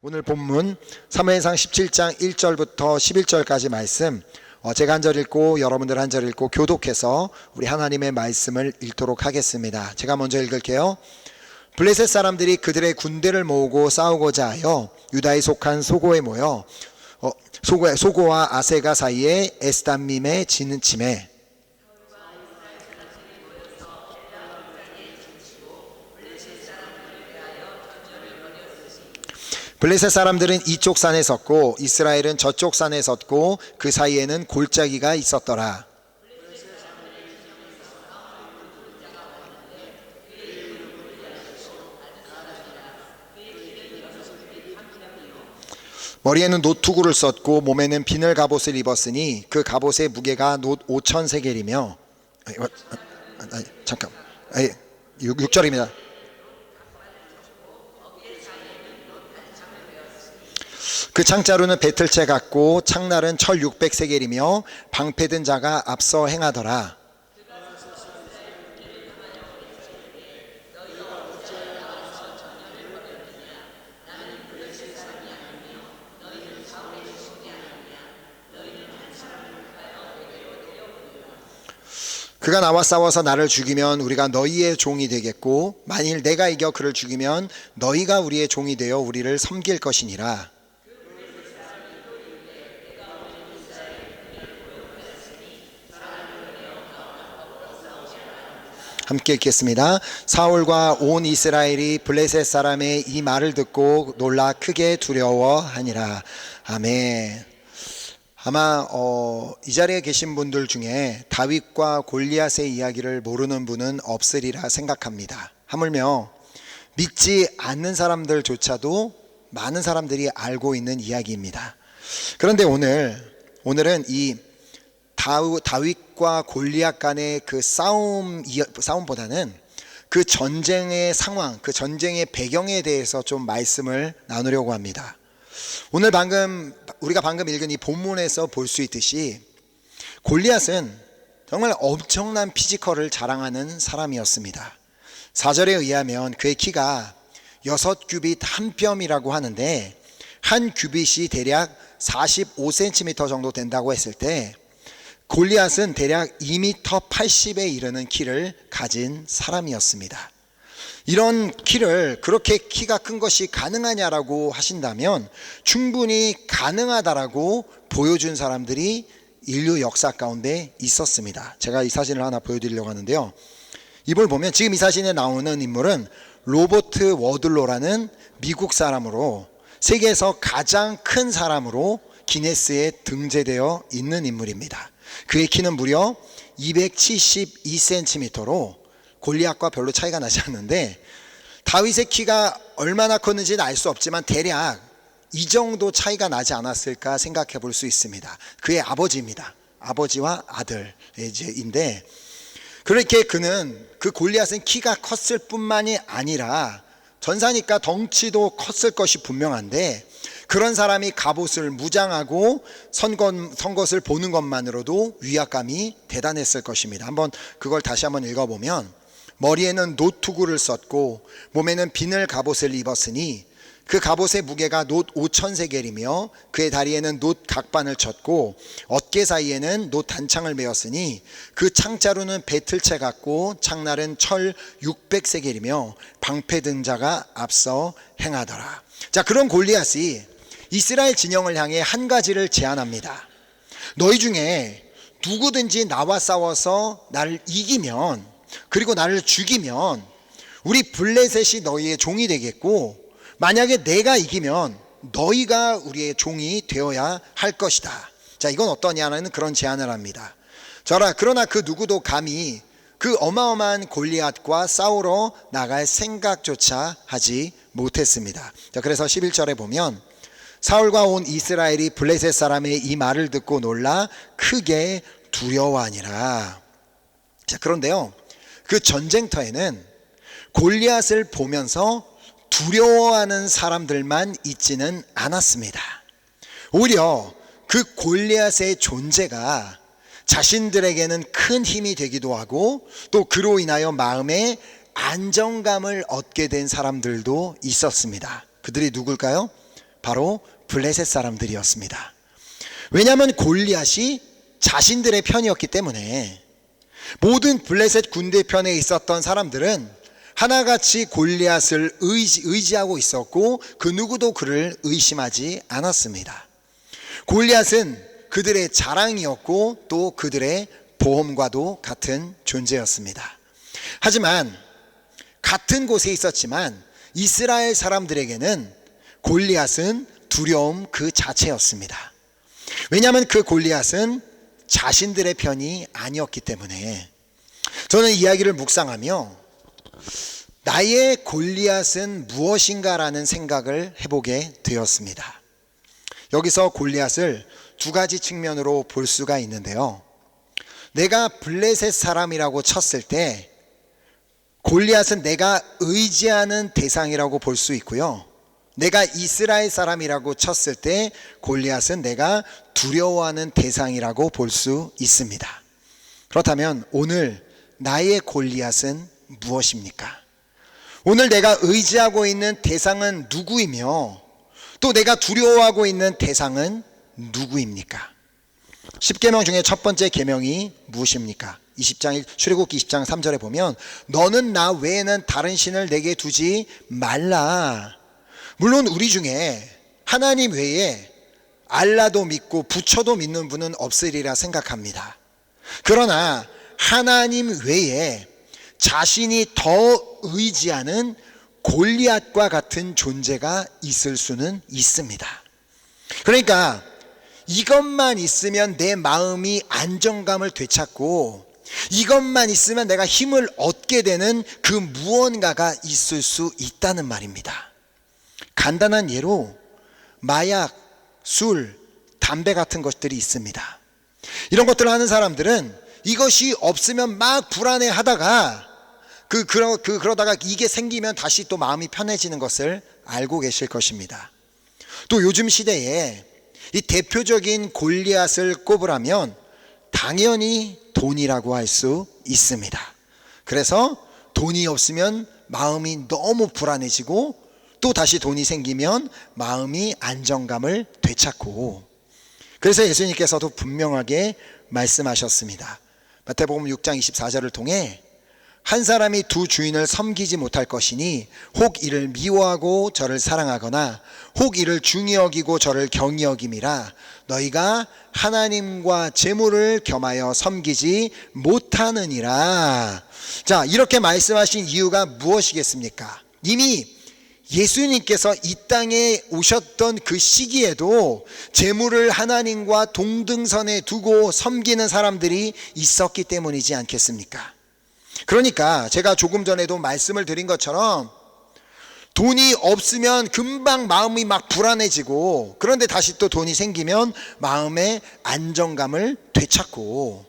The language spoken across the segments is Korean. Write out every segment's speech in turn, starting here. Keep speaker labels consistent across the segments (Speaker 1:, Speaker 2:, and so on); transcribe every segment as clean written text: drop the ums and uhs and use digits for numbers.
Speaker 1: 오늘 본문 사무엘상 17장 1절부터 11절까지 말씀, 제가 한 절 읽고 여러분들 한 절 읽고 교독해서 우리 하나님의 말씀을 읽도록 하겠습니다. 제가 먼저 읽을게요. 블레셋 사람들이 그들의 군대를 모으고 싸우고자 하여 유다에 속한 소고에 모여 소고와 아세가 사이에 에스담밈에 지는 침에 블레셋 사람들은 이쪽 산에 섰고 이스라엘은 저쪽 산에 섰고 그 사이에는 골짜기가 있었더라. 머리에는 노투구를 썼고 몸에는 비늘 갑옷을 입었으니 그 갑옷의 무게가 놋 5천 세겔이며 잠깐 6절입니다. 그 창자루는 배틀채 같고 창날은 철 600세겔이며 방패든 자가 앞서 행하더라. 그가 나와 싸워서 나를 죽이면 우리가 너희의 종이 되겠고 만일 내가 이겨 그를 죽이면 너희가 우리의 종이 되어 우리를 섬길 것이니라. 함께 읽겠습니다. 사울과 온 이스라엘이 블레셋 사람의 이 말을 듣고 놀라 크게 두려워하니라. 아멘. 아마 이 자리에 계신 분들 중에 다윗과 골리앗의 이야기를 모르는 분은 없으리라 생각합니다. 하물며 믿지 않는 사람들조차도 많은 사람들이 알고 있는 이야기입니다. 그런데 오늘은 이 다윗과 골리앗 간의 그 싸움보다는 그 전쟁의 상황, 그 전쟁의 배경에 대해서 좀 말씀을 나누려고 합니다. 오늘 우리가 방금 읽은 이 본문에서 볼 수 있듯이 골리앗은 정말 엄청난 피지컬을 자랑하는 사람이었습니다. 4절에 의하면 그의 키가 6규빗 한 뼘이라고 하는데 한 규빗이 대략 45cm 정도 된다고 했을 때 골리앗은 대략 2m 80에 이르는 키를 가진 사람이었습니다. 이런 키를, 그렇게 키가 큰 것이 가능하냐라고 하신다면 충분히 가능하다라고 보여준 사람들이 인류 역사 가운데 있었습니다. 제가 이 사진을 하나 보여드리려고 하는데요. 이걸 보면 지금 이 사진에 나오는 인물은 로버트 워들로라는 미국 사람으로 세계에서 가장 큰 사람으로 기네스에 등재되어 있는 인물입니다. 그의 키는 무려 272cm로 골리앗과 별로 차이가 나지 않는데 다윗의 키가 얼마나 컸는지는 알 수 없지만 대략 이 정도 차이가 나지 않았을까 생각해 볼 수 있습니다. 그의 아버지입니다. 아버지와 아들인데 그렇게 그 골리앗은 키가 컸을 뿐만이 아니라 전사니까 덩치도 컸을 것이 분명한데 그런 사람이 갑옷을 무장하고 선 것을 보는 것만으로도 위압감이 대단했을 것입니다. 그걸 다시 한번 읽어보면 머리에는 노투구를 썼고 몸에는 비늘 갑옷을 입었으니 그 갑옷의 무게가 놋 5,000세겔이며 그의 다리에는 놋 각반을 쳤고 어깨 사이에는 놋 단창을 메었으니 그 창자루는 배틀채 같고 창날은 철 600세겔이며 방패 든 자가 앞서 행하더라. 자, 그런 골리앗이 이스라엘 진영을 향해 한 가지를 제안합니다. 너희 중에 누구든지 나와 싸워서 나를 이기면, 그리고 나를 죽이면 우리 블레셋이 너희의 종이 되겠고 만약에 내가 이기면 너희가 우리의 종이 되어야 할 것이다. 자, 이건 어떠냐는 그런 제안을 합니다. 그러나 그 누구도 감히 그 어마어마한 골리앗과 싸우러 나갈 생각조차 하지 못했습니다. 자, 그래서 11절에 보면 사울과 온 이스라엘이 블레셋 사람의 이 말을 듣고 놀라 크게 두려워하니라. 자, 그런데요, 그 전쟁터에는 골리앗을 보면서 두려워하는 사람들만 있지는 않았습니다. 오히려 그 골리앗의 존재가 자신들에게는 큰 힘이 되기도 하고 또 그로 인하여 마음에 안정감을 얻게 된 사람들도 있었습니다. 그들이 누굴까요? 바로 블레셋 사람들이었습니다. 왜냐하면 골리앗이 자신들의 편이었기 때문에 모든 블레셋 군대 편에 있었던 사람들은 하나같이 골리앗을 의지하고 있었고 그 누구도 그를 의심하지 않았습니다. 골리앗은 그들의 자랑이었고 또 그들의 보험과도 같은 존재였습니다. 하지만 같은 곳에 있었지만 이스라엘 사람들에게는 골리앗은 두려움 그 자체였습니다. 왜냐하면 그 골리앗은 자신들의 편이 아니었기 때문에. 저는 이야기를 묵상하며 나의 골리앗은 무엇인가라는 생각을 해보게 되었습니다. 여기서 골리앗을 두 가지 측면으로 볼 수가 있는데요. 내가 블레셋 사람이라고 쳤을 때 골리앗은 내가 의지하는 대상이라고 볼 수 있고요. 내가 이스라엘 사람이라고 쳤을 때 골리앗은 내가 두려워하는 대상이라고 볼 수 있습니다. 그렇다면 오늘 나의 골리앗은 무엇입니까? 오늘 내가 의지하고 있는 대상은 누구이며 또 내가 두려워하고 있는 대상은 누구입니까? 10계명 중에 첫 번째 계명이 무엇입니까? 출애굽기 20장 3절에 보면 너는 나 외에는 다른 신을 내게 두지 말라. 물론 우리 중에 하나님 외에 알라도 믿고 부처도 믿는 분은 없으리라 생각합니다. 그러나 하나님 외에 자신이 더 의지하는 골리앗과 같은 존재가 있을 수는 있습니다. 그러니까 이것만 있으면 내 마음이 안정감을 되찾고 이것만 있으면 내가 힘을 얻게 되는 그 무언가가 있을 수 있다는 말입니다. 간단한 예로 마약, 술, 담배 같은 것들이 있습니다. 이런 것들을 하는 사람들은 이것이 없으면 막 불안해 하다가 그러다가 이게 생기면 다시 또 마음이 편해지는 것을 알고 계실 것입니다. 또 요즘 시대에 이 대표적인 골리앗을 꼽으라면 당연히 돈이라고 할 수 있습니다. 그래서 돈이 없으면 마음이 너무 불안해지고 또 다시 돈이 생기면 마음이 안정감을 되찾고, 그래서 예수님께서도 분명하게 말씀하셨습니다. 마태복음 6장 24절을 통해 한 사람이 두 주인을 섬기지 못할 것이니 혹 이를 미워하고 저를 사랑하거나 혹 이를 중히 여기고 저를 경히 여김이라. 너희가 하나님과 재물을 겸하여 섬기지 못하느니라. 자, 이렇게 말씀하신 이유가 무엇이겠습니까? 이미 예수님께서 이 땅에 오셨던 그 시기에도 재물을 하나님과 동등선에 두고 섬기는 사람들이 있었기 때문이지 않겠습니까? 그러니까 제가 조금 전에도 말씀을 드린 것처럼 돈이 없으면 금방 마음이 막 불안해지고, 그런데 다시 또 돈이 생기면 마음의 안정감을 되찾고,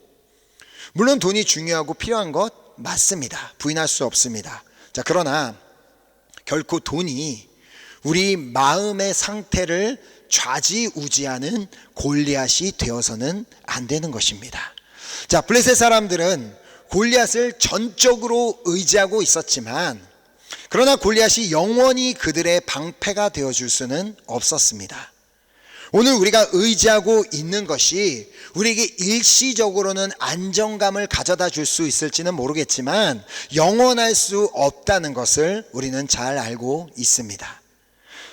Speaker 1: 물론 돈이 중요하고 필요한 것 맞습니다. 부인할 수 없습니다. 자, 그러나 결코 돈이 우리 마음의 상태를 좌지우지하는 골리앗이 되어서는 안 되는 것입니다. 자, 블레셋 사람들은 골리앗을 전적으로 의지하고 있었지만, 그러나 골리앗이 영원히 그들의 방패가 되어줄 수는 없었습니다. 오늘 우리가 의지하고 있는 것이 우리에게 일시적으로는 안정감을 가져다 줄 수 있을지는 모르겠지만 영원할 수 없다는 것을 우리는 잘 알고 있습니다.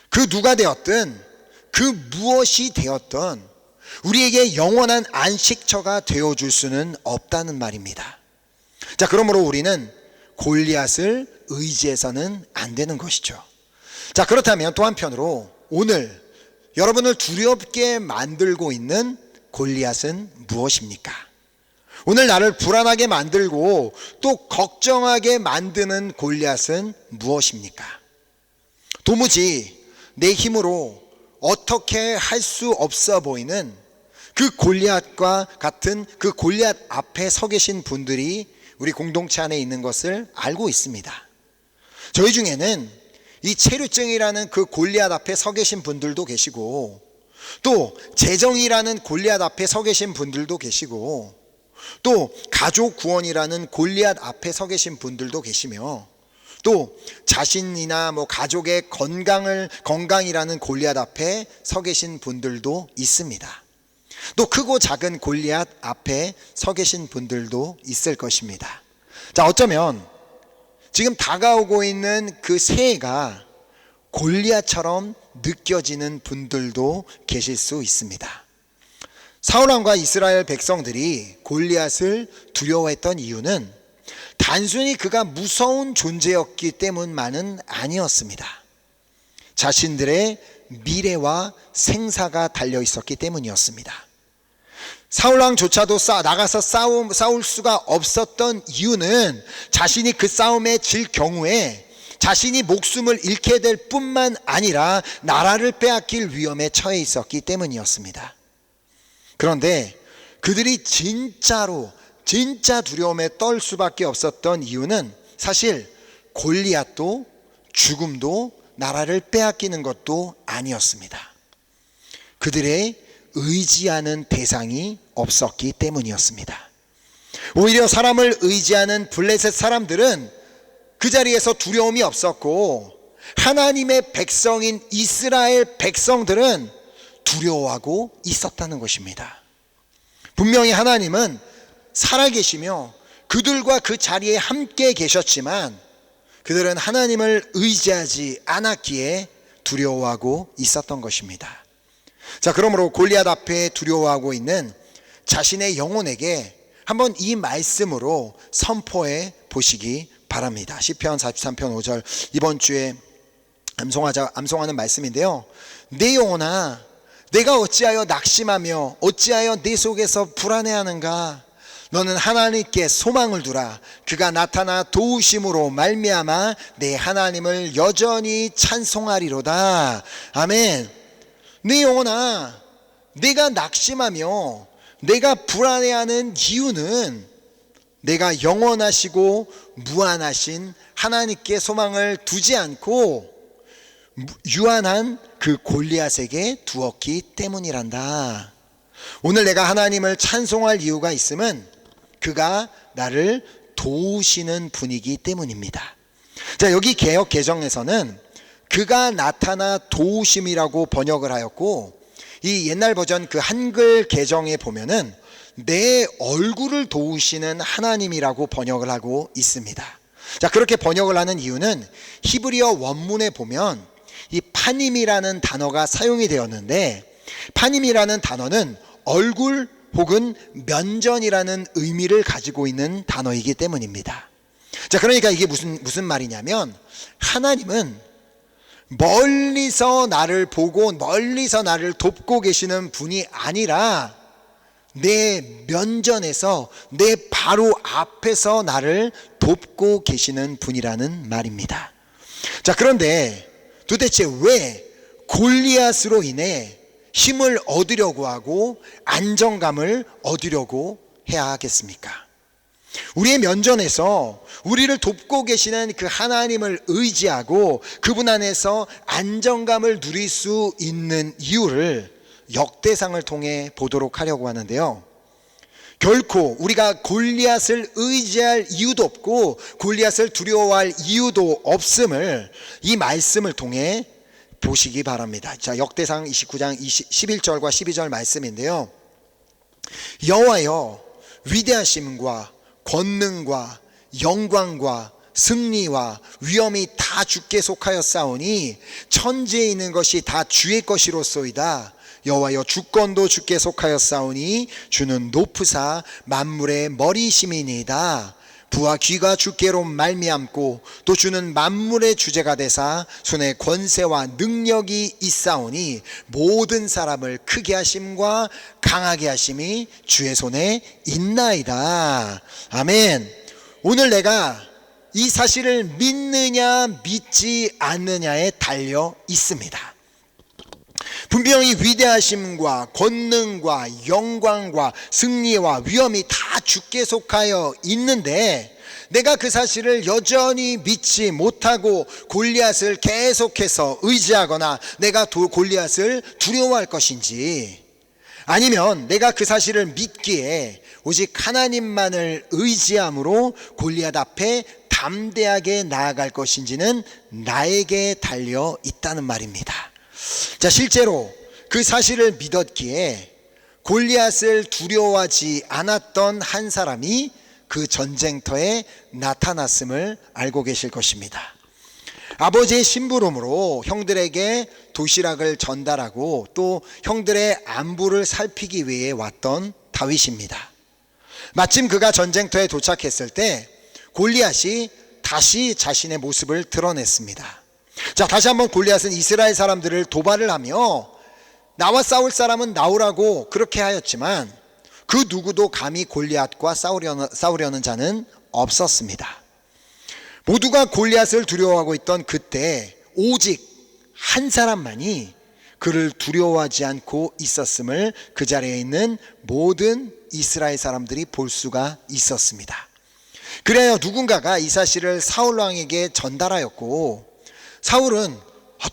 Speaker 1: 그 누가 되었든 그 무엇이 되었든 우리에게 영원한 안식처가 되어줄 수는 없다는 말입니다. 자, 그러므로 우리는 골리앗을 의지해서는 안 되는 것이죠. 자, 그렇다면 또 한편으로 오늘 여러분을 두렵게 만들고 있는 골리앗은 무엇입니까? 오늘 나를 불안하게 만들고 또 걱정하게 만드는 골리앗은 무엇입니까? 도무지 내 힘으로 어떻게 할 수 없어 보이는 그 골리앗과 같은 그 골리앗 앞에 서 계신 분들이 우리 공동체 안에 있는 것을 알고 있습니다. 저희 중에는 이 체류증이라는 그 골리앗 앞에 서 계신 분들도 계시고, 또 재정이라는 골리앗 앞에 서 계신 분들도 계시고, 또 가족 구원이라는 골리앗 앞에 서 계신 분들도 계시며, 또 자신이나 가족의 건강이라는 골리앗 앞에 서 계신 분들도 있습니다. 또 크고 작은 골리앗 앞에 서 계신 분들도 있을 것입니다. 자, 어쩌면 지금 다가오고 있는 그 새해가 골리앗처럼 느껴지는 분들도 계실 수 있습니다. 사울왕과 이스라엘 백성들이 골리앗을 두려워했던 이유는 단순히 그가 무서운 존재였기 때문만은 아니었습니다. 자신들의 미래와 생사가 달려 있었기 때문이었습니다. 사울왕조차도 나가서 싸울 수가 없었던 이유는 자신이 그 싸움에 질 경우에 자신이 목숨을 잃게 될 뿐만 아니라 나라를 빼앗길 위험에 처해 있었기 때문이었습니다. 그런데 그들이 진짜 두려움에 떨 수밖에 없었던 이유는 사실 골리앗도 죽음도 나라를 빼앗기는 것도 아니었습니다. 그들의 의지하는 대상이 없었기 때문이었습니다. 오히려 사람을 의지하는 블레셋 사람들은 그 자리에서 두려움이 없었고, 하나님의 백성인 이스라엘 백성들은 두려워하고 있었다는 것입니다. 분명히 하나님은 살아계시며 그들과 그 자리에 함께 계셨지만 그들은 하나님을 의지하지 않았기에 두려워하고 있었던 것입니다. 자, 그러므로 골리앗 앞에 두려워하고 있는 자신의 영혼에게 한번 이 말씀으로 선포해 보시기 바랍니다. 시편 43편 5절, 이번 주에 암송하는 말씀인데요. 내 영혼아, 내가 어찌하여 낙심하며 어찌하여 내 속에서 불안해하는가? 너는 하나님께 소망을 두라. 그가 나타나 도우심으로 말미암아 내 하나님을 여전히 찬송하리로다. 아멘. 내 영혼아, 내가 낙심하며 내가 불안해하는 이유는 내가 영원하시고 무한하신 하나님께 소망을 두지 않고 유한한 그 골리앗에게 두었기 때문이란다. 오늘 내가 하나님을 찬송할 이유가 있음은 그가 나를 도우시는 분이기 때문입니다. 자, 여기 개역 개정에서는 그가 나타나 도우심이라고 번역을 하였고, 이 옛날 버전 그 한글 개정에 보면은 내 얼굴을 도우시는 하나님이라고 번역을 하고 있습니다. 자, 그렇게 번역을 하는 이유는 히브리어 원문에 보면 이 파님이라는 단어가 사용이 되었는데, 파님이라는 단어는 얼굴 혹은 면전이라는 의미를 가지고 있는 단어이기 때문입니다. 자, 그러니까 이게 무슨 말이냐면, 하나님은 멀리서 나를 보고 멀리서 나를 돕고 계시는 분이 아니라 내 면전에서 내 바로 앞에서 나를 돕고 계시는 분이라는 말입니다. 자, 그런데 도대체 왜 골리앗으로 인해 힘을 얻으려고 하고 안정감을 얻으려고 해야 하겠습니까? 우리의 면전에서 우리를 돕고 계시는 그 하나님을 의지하고 그분 안에서 안정감을 누릴 수 있는 이유를 역대상을 통해 보도록 하려고 하는데요. 결코 우리가 골리앗을 의지할 이유도 없고 골리앗을 두려워할 이유도 없음을 이 말씀을 통해 보시기 바랍니다. 자, 역대상 29장 11절과 12절 말씀인데요. 여호와여, 위대하심과 권능과 영광과 승리와 위엄이 다 주께 속하였사오니 천지에 있는 것이 다 주의 것이로소이다. 여호와여, 주권도 주께 속하였사오니 주는 높으사 만물의 머리심이니이다. 부와 귀가 주께로 말미암고 또 주는 만물의 주제가 되사 손에 권세와 능력이 있사오니 모든 사람을 크게 하심과 강하게 하심이 주의 손에 있나이다. 아멘. 오늘 내가 이 사실을 믿느냐 믿지 않느냐에 달려 있습니다. 분명히 위대하심과 권능과 영광과 승리와 위엄이 다 주께 속하여 있는데 내가 그 사실을 여전히 믿지 못하고 골리앗을 계속해서 의지하거나 내가 골리앗을 두려워할 것인지, 아니면 내가 그 사실을 믿기에 오직 하나님만을 의지함으로 골리앗 앞에 담대하게 나아갈 것인지는 나에게 달려 있다는 말입니다. 자, 실제로 그 사실을 믿었기에 골리앗을 두려워하지 않았던 한 사람이 그 전쟁터에 나타났음을 알고 계실 것입니다. 아버지의 심부름으로 형들에게 도시락을 전달하고 또 형들의 안부를 살피기 위해 왔던 다윗입니다. 마침 그가 전쟁터에 도착했을 때 골리앗이 다시 자신의 모습을 드러냈습니다. 자, 다시 한번 골리앗은 이스라엘 사람들을 도발을 하며 나와 싸울 사람은 나오라고 그렇게 하였지만 그 누구도 감히 골리앗과 싸우려는 자는 없었습니다. 모두가 골리앗을 두려워하고 있던 그때 오직 한 사람만이 그를 두려워하지 않고 있었음을 그 자리에 있는 모든 이스라엘 사람들이 볼 수가 있었습니다. 그래야 누군가가 이 사실을 사울 왕에게 전달하였고, 사울은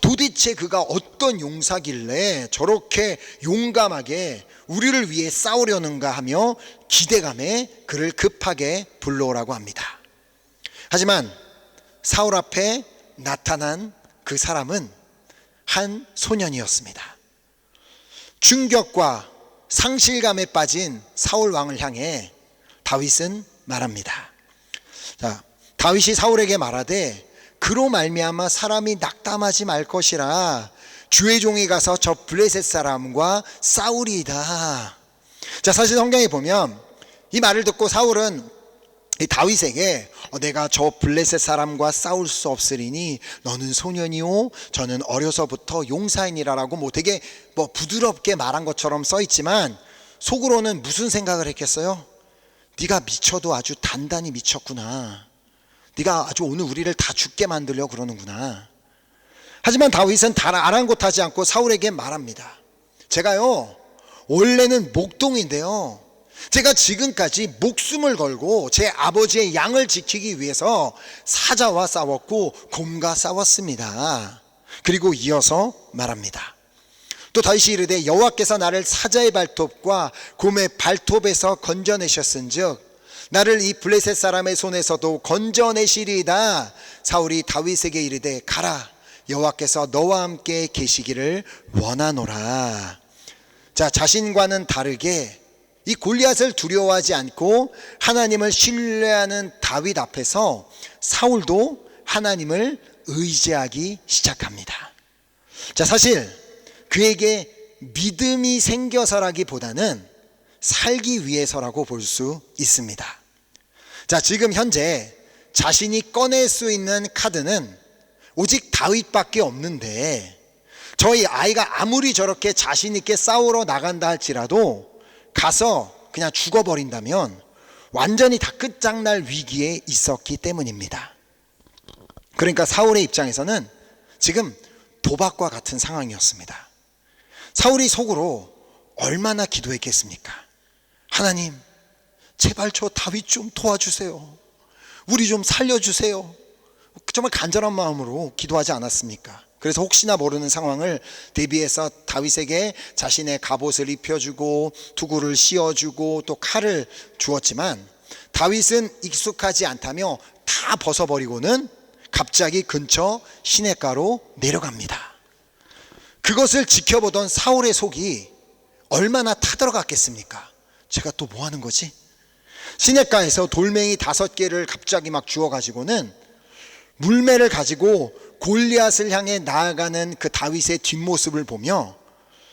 Speaker 1: 도대체 그가 어떤 용사길래 저렇게 용감하게 우리를 위해 싸우려는가 하며 기대감에 그를 급하게 불러오라고 합니다. 하지만 사울 앞에 나타난 그 사람은 한 소년이었습니다. 충격과 상실감에 빠진 사울 왕을 향해 다윗은 말합니다. 자, 다윗이 사울에게 말하되 그로 말미암아 사람이 낙담하지 말 것이라 주의 종이 가서 저 블레셋 사람과 싸우리이다. 자, 사실 성경에 보면 이 말을 듣고 사울은 이 다윗에게 내가 저 블레셋 사람과 싸울 수 없으리니 너는 소년이요 저는 어려서부터 용사이니라라고 되게 부드럽게 말한 것처럼 써 있지만 속으로는 무슨 생각을 했겠어요? 네가 미쳐도 아주 단단히 미쳤구나. 네가 아주 오늘 우리를 다 죽게 만들려고 그러는구나. 하지만 다윗은 아랑곳하지 않고 사울에게 말합니다. 제가요 원래는 목동인데요, 제가 지금까지 목숨을 걸고 제 아버지의 양을 지키기 위해서 사자와 싸웠고 곰과 싸웠습니다. 그리고 이어서 말합니다. 또 다윗이 이르되 여호와께서 나를 사자의 발톱과 곰의 발톱에서 건져내셨은즉 나를 이 블레셋 사람의 손에서도 건져내시리이다. 사울이 다윗에게 이르되 가라, 여호와께서 너와 함께 계시기를 원하노라. 자, 자신과는 다르게 이 골리앗을 두려워하지 않고 하나님을 신뢰하는 다윗 앞에서 사울도 하나님을 의지하기 시작합니다. 자, 사실 그에게 믿음이 생겨서라기보다는 살기 위해서라고 볼 수 있습니다. 자, 지금 현재 자신이 꺼낼 수 있는 카드는 오직 다윗밖에 없는데, 저희 아이가 아무리 저렇게 자신 있게 싸우러 나간다 할지라도 가서 그냥 죽어버린다면 완전히 다 끝장날 위기에 있었기 때문입니다. 그러니까 사울의 입장에서는 지금 도박과 같은 상황이었습니다. 사울이 속으로 얼마나 기도했겠습니까? 하나님, 제발 저 다윗 좀 도와주세요. 우리 좀 살려주세요. 정말 간절한 마음으로 기도하지 않았습니까? 그래서 혹시나 모르는 상황을 대비해서 다윗에게 자신의 갑옷을 입혀주고 투구를 씌워주고 또 칼을 주었지만 다윗은 익숙하지 않다며 다 벗어버리고는 갑자기 근처 시냇가로 내려갑니다. 그것을 지켜보던 사울의 속이 얼마나 타들어갔겠습니까? 제가 또 뭐 하는 거지? 시냇가에서 돌멩이 5개를 갑자기 막 주워가지고는 물매를 가지고 골리앗을 향해 나아가는 그 다윗의 뒷모습을 보며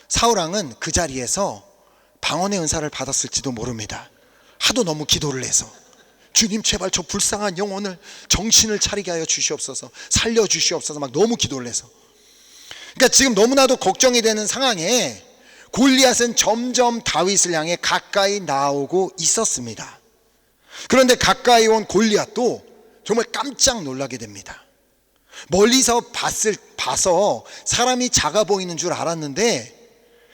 Speaker 1: 사울왕은 그 자리에서 방언의 은사를 받았을지도 모릅니다. 하도 너무 기도를 해서 주님 제발 저 불쌍한 영혼을 정신을 차리게 하여 주시옵소서, 살려주시옵소서 막 너무 기도를 해서. 그러니까 지금 너무나도 걱정이 되는 상황에 골리앗은 점점 다윗을 향해 가까이 나오고 있었습니다. 그런데 가까이 온 골리앗도 정말 깜짝 놀라게 됩니다. 멀리서 봐서 사람이 작아 보이는 줄 알았는데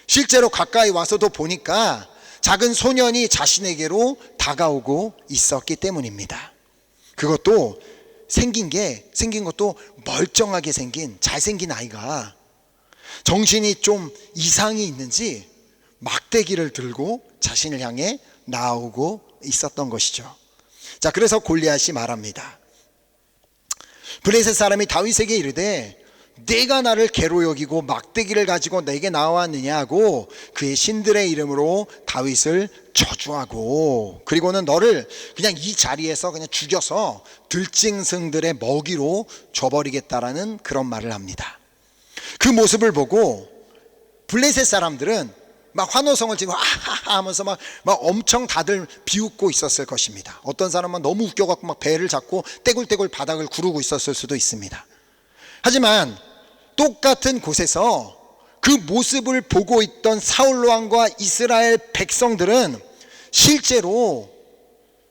Speaker 1: 실제로 가까이 와서도 보니까 작은 소년이 자신에게로 다가오고 있었기 때문입니다. 그것도 생긴 것도 멀쩡하게 생긴 잘생긴 아이가 정신이 좀 이상이 있는지 막대기를 들고 자신을 향해 나오고 있었던 것이죠. 자, 그래서 골리앗이 말합니다. 블레셋 사람이 다윗에게 이르되 내가 나를 개로 여기고 막대기를 가지고 내게 나왔느냐고 그의 신들의 이름으로 다윗을 저주하고, 그리고는 너를 그냥 이 자리에서 그냥 죽여서 들짐승들의 먹이로 줘버리겠다라는 그런 말을 합니다. 그 모습을 보고 블레셋 사람들은 막 환호성을 지르고 하하하 하면서 막 엄청 다들 비웃고 있었을 것입니다. 어떤 사람은 너무 웃겨갖고 막 배를 잡고 떼굴떼굴 바닥을 구르고 있었을 수도 있습니다. 하지만 똑같은 곳에서 그 모습을 보고 있던 사울 왕과 이스라엘 백성들은 실제로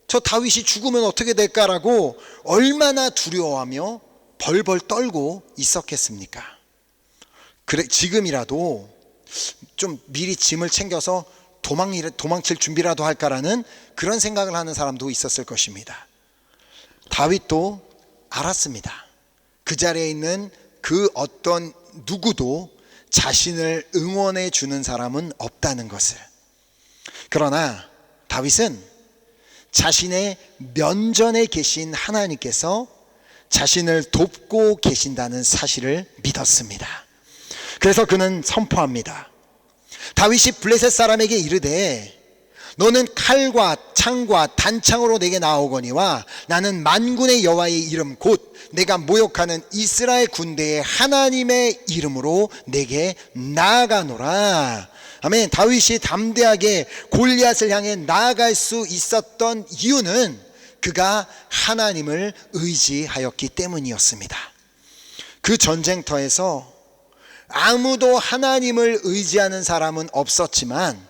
Speaker 1: 저 다윗이 죽으면 어떻게 될까라고 얼마나 두려워하며 벌벌 떨고 있었겠습니까? 그래, 지금이라도 좀 미리 짐을 챙겨서 도망칠 준비라도 할까라는 그런 생각을 하는 사람도 있었을 것입니다. 다윗도 알았습니다. 그 자리에 있는 그 어떤 누구도 자신을 응원해 주는 사람은 없다는 것을. 그러나 다윗은 자신의 면전에 계신 하나님께서 자신을 돕고 계신다는 사실을 믿었습니다. 그래서 그는 선포합니다. 다윗이 블레셋 사람에게 이르되 너는 칼과 창과 단창으로 내게 나오거니와 나는 만군의 여호와의 이름 곧 내가 모욕하는 이스라엘 군대의 하나님의 이름으로 내게 나아가노라. 아멘. 다윗이 담대하게 골리앗을 향해 나아갈 수 있었던 이유는 그가 하나님을 의지하였기 때문이었습니다. 그 전쟁터에서 아무도 하나님을 의지하는 사람은 없었지만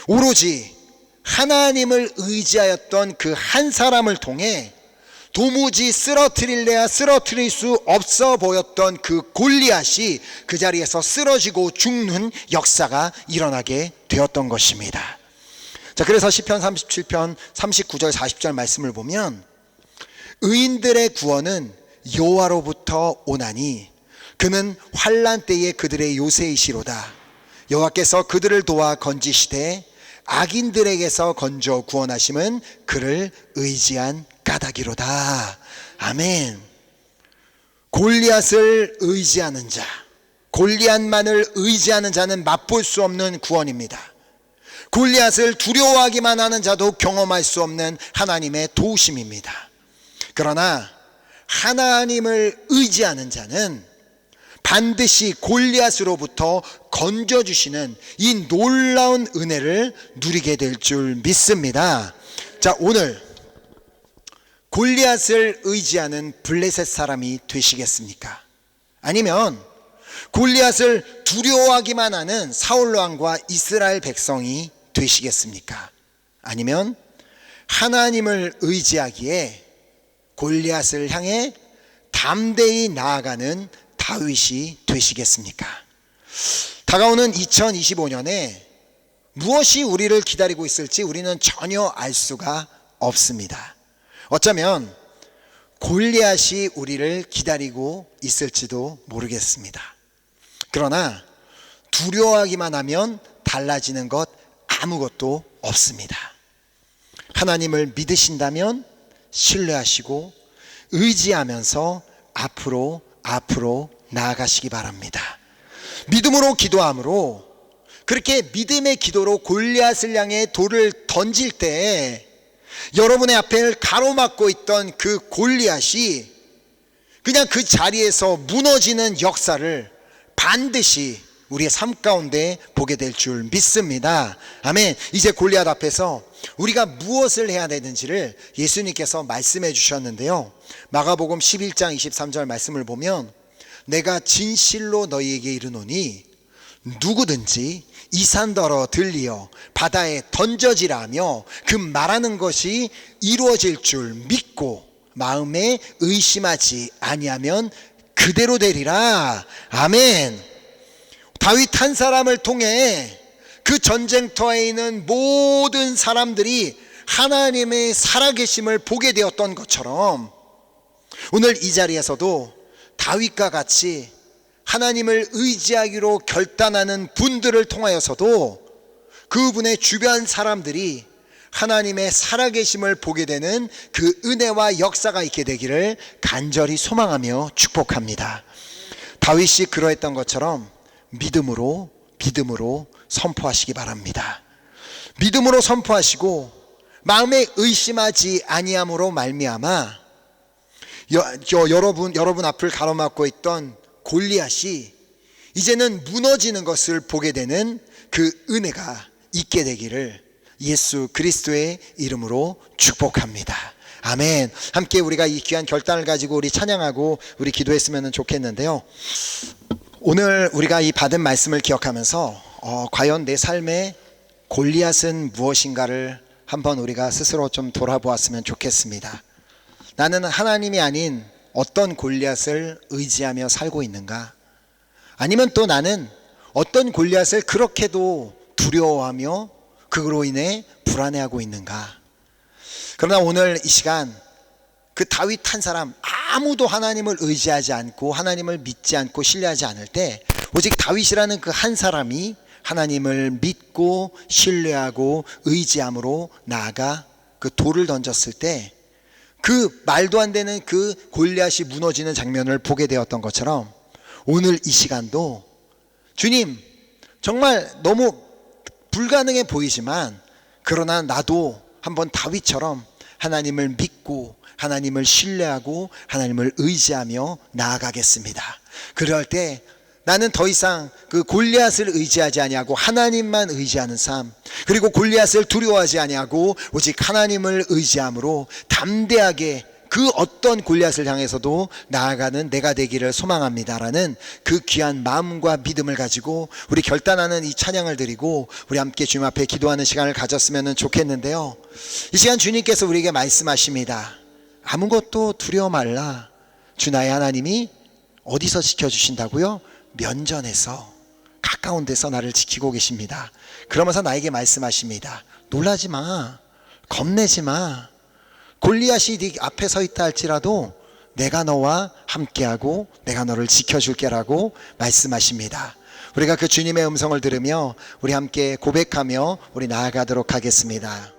Speaker 1: 오로지 하나님을 의지하였던 그 한 사람을 통해 도무지 쓰러뜨릴래야 쓰러뜨릴 수 없어 보였던 그 골리앗이 그 자리에서 쓰러지고 죽는 역사가 일어나게 되었던 것입니다. 자, 그래서 시편 37편 39절 40절 말씀을 보면 의인들의 구원은 여호와로부터 오나니 그는 환난 때에 그들의 요새이시로다. 여호와께서 그들을 도와 건지시되 악인들에게서 건져 구원하심은 그를 의지한 까닭이로다. 아멘. 골리앗을 의지하는 자, 골리앗만을 의지하는 자는 맛볼 수 없는 구원입니다. 골리앗을 두려워하기만 하는 자도 경험할 수 없는 하나님의 도우심입니다. 그러나 하나님을 의지하는 자는 반드시 골리앗으로부터 건져주시는 이 놀라운 은혜를 누리게 될 줄 믿습니다. 자, 오늘 골리앗을 의지하는 블레셋 사람이 되시겠습니까? 아니면 골리앗을 두려워하기만 하는 사울 왕과 이스라엘 백성이 되시겠습니까? 아니면 하나님을 의지하기에 골리앗을 향해 담대히 나아가는 다윗이 되시겠습니까? 다가오는 2025년에 무엇이 우리를 기다리고 있을지 우리는 전혀 알 수가 없습니다. 어쩌면 골리앗이 우리를 기다리고 있을지도 모르겠습니다. 그러나 두려워하기만 하면 달라지는 것 아무것도 없습니다. 하나님을 믿으신다면 신뢰하시고 의지하면서 앞으로 나아가시기 바랍니다. 믿음으로 기도함으로, 그렇게 믿음의 기도로 골리앗을 향해 돌을 던질 때 여러분의 앞을 가로막고 있던 그 골리앗이 그냥 그 자리에서 무너지는 역사를 반드시 우리의 삶 가운데 보게 될 줄 믿습니다. 아멘. 이제 골리앗 앞에서 우리가 무엇을 해야 되는지를 예수님께서 말씀해 주셨는데요. 마가복음 11장 23절 말씀을 보면 내가 진실로 너희에게 이르노니 누구든지 이 산더러 들리어 바다에 던져지라며 그 말하는 것이 이루어질 줄 믿고 마음에 의심하지 아니하면 그대로 되리라. 아멘. 다윗 한 사람을 통해 그 전쟁터에 있는 모든 사람들이 하나님의 살아계심을 보게 되었던 것처럼 오늘 이 자리에서도 다윗과 같이 하나님을 의지하기로 결단하는 분들을 통하여서도 그분의 주변 사람들이 하나님의 살아계심을 보게 되는 그 은혜와 역사가 있게 되기를 간절히 소망하며 축복합니다. 다윗이 그러했던 것처럼 믿음으로 선포하시기 바랍니다. 믿음으로 선포하시고 마음에 의심하지 아니함으로 말미암아 여러분 앞을 가로막고 있던 골리앗이 이제는 무너지는 것을 보게 되는 그 은혜가 있게 되기를 예수 그리스도의 이름으로 축복합니다. 아멘. 함께 우리가 이 귀한 결단을 가지고 우리 찬양하고 우리 기도했으면 좋겠는데요. 오늘 우리가 이 받은 말씀을 기억하면서 과연 내 삶에 골리앗은 무엇인가를 한번 우리가 스스로 좀 돌아보았으면 좋겠습니다. 나는 하나님이 아닌 어떤 골리앗을 의지하며 살고 있는가? 아니면 또 나는 어떤 골리앗을 그렇게도 두려워하며 그로 인해 불안해하고 있는가? 그러나 오늘 이 시간 그 다윗 한 사람, 아무도 하나님을 의지하지 않고 하나님을 믿지 않고 신뢰하지 않을 때 오직 다윗이라는 그 한 사람이 하나님을 믿고 신뢰하고 의지함으로 나아가 그 돌을 던졌을 때 그 말도 안 되는 그 골리앗이 무너지는 장면을 보게 되었던 것처럼 오늘 이 시간도 주님, 정말 너무 불가능해 보이지만 그러나 나도 한번 다윗처럼 하나님을 믿고 하나님을 신뢰하고 하나님을 의지하며 나아가겠습니다. 그럴 때 나는 더 이상 그 골리앗을 의지하지 아니하고 하나님만 의지하는 삶, 그리고 골리앗을 두려워하지 아니하고 오직 하나님을 의지함으로 담대하게 그 어떤 골리앗을 향해서도 나아가는 내가 되기를 소망합니다라는 그 귀한 마음과 믿음을 가지고 우리 결단하는 이 찬양을 드리고 우리 함께 주님 앞에 기도하는 시간을 가졌으면 좋겠는데요. 이 시간 주님께서 우리에게 말씀하십니다. 아무것도 두려워 말라. 주 나의 하나님이 어디서 지켜주신다고요? 면전에서, 가까운 데서 나를 지키고 계십니다. 그러면서 나에게 말씀하십니다. 놀라지 마, 겁내지 마. 골리앗이 네 앞에 서 있다 할지라도 내가 너와 함께하고 내가 너를 지켜줄게라고 말씀하십니다. 우리가 그 주님의 음성을 들으며 우리 함께 고백하며 우리 나아가도록 하겠습니다.